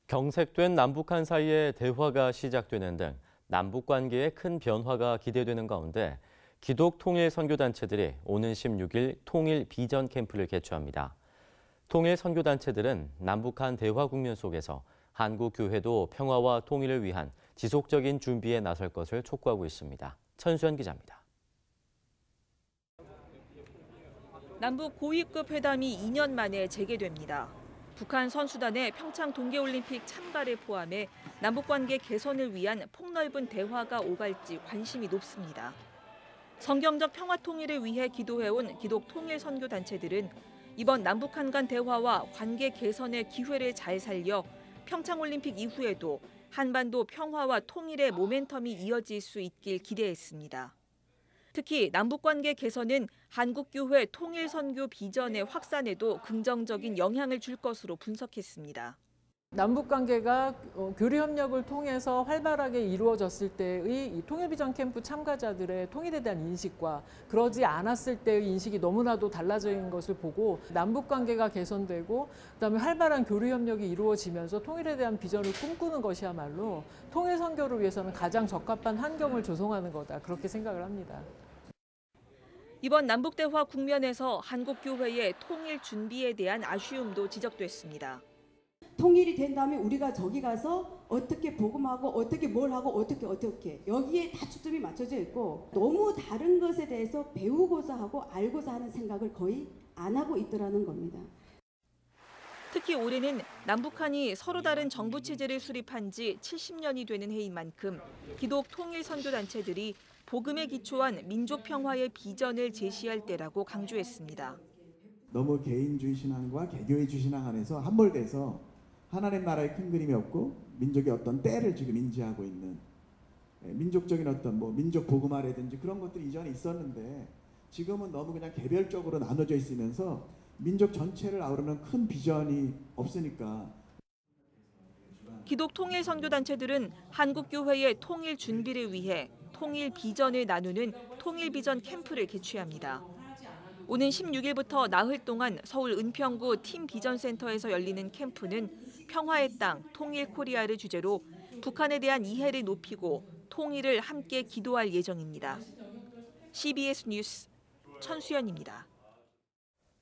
경색된 남북한 사이의 대화가 시작되는 등 남북 관계에 큰 변화가 기대되는 가운데 기독 통일 선교단체들이 오는 16일 통일 비전 캠프를 개최합니다. 통일 선교단체들은 남북한 대화 국면 속에서 한국 교회도 평화와 통일을 위한 지속적인 준비에 나설 것을 촉구하고 있습니다. 천수연 기자입니다. 남북 고위급 회담이 2년 만에 재개됩니다. 북한 선수단의 평창 동계올림픽 참가를 포함해 남북관계 개선을 위한 폭넓은 대화가 오갈지 관심이 높습니다. 성경적 평화 통일을 위해 기도해온 기독 통일 선교 단체들은 이번 남북한 간 대화와 관계 개선의 기회를 잘 살려 평창올림픽 이후에도 한반도 평화와 통일의 모멘텀이 이어질 수 있길 기대했습니다. 특히 남북관계 개선은 한국교회 통일선교 비전의 확산에도 긍정적인 영향을 줄 것으로 분석했습니다. 남북관계가 교류 협력을 통해서 활발하게 이루어졌을 때의 이 통일비전 캠프 참가자들의 통일에 대한 인식과 그러지 않았을 때의 인식이 너무나도 달라진 것을 보고 남북관계가 개선되고 그다음에 활발한 교류 협력이 이루어지면서 통일에 대한 비전을 꿈꾸는 것이야말로 통일 선교를 위해서는 가장 적합한 환경을 조성하는 거다, 그렇게 생각을 합니다. 이번 남북대화 국면에서 한국교회의 통일 준비에 대한 아쉬움도 지적됐습니다. 통일이 된 다음에 우리가 저기 가서 어떻게 복음하고 어떻게 뭘 하고 어떻게 여기에 다 초점이 맞춰져 있고 너무 다른 것에 대해서 배우고자 하고 알고자 하는 생각을 거의 안 하고 있더라는 겁니다. 특히 올해는 남북한이 서로 다른 정부 체제를 수립한 지 70년이 되는 해인 만큼 기독 통일 선교 단체들이 복음에 기초한 민족 평화의 비전을 제시할 때라고 강조했습니다. 너무 개인주의 신앙과 개교의주의 신앙 안에서 함몰돼서 하나님 나라의 큰 그림이 없고 민족의 어떤 때를 지금 인지하고 있는 민족적인 어떤 민족 복음화라든지 그런 것들이 이전에 있었는데 지금은 너무 그냥 개별적으로 나눠져 있으면서 민족 전체를 아우르는 큰 비전이 없으니까. 기독 통일 선교 단체들은 한국교회의 통일 준비를 위해 통일 비전을 나누는 통일 비전 캠프를 개최합니다. 오는 16일부터 나흘 동안 서울 은평구 팀 비전 센터에서 열리는 캠프는 평화의 땅, 통일 코리아를 주제로 북한에 대한 이해를 높이고 통일을 함께 기도할 예정입니다. CBS 뉴스 천수연입니다.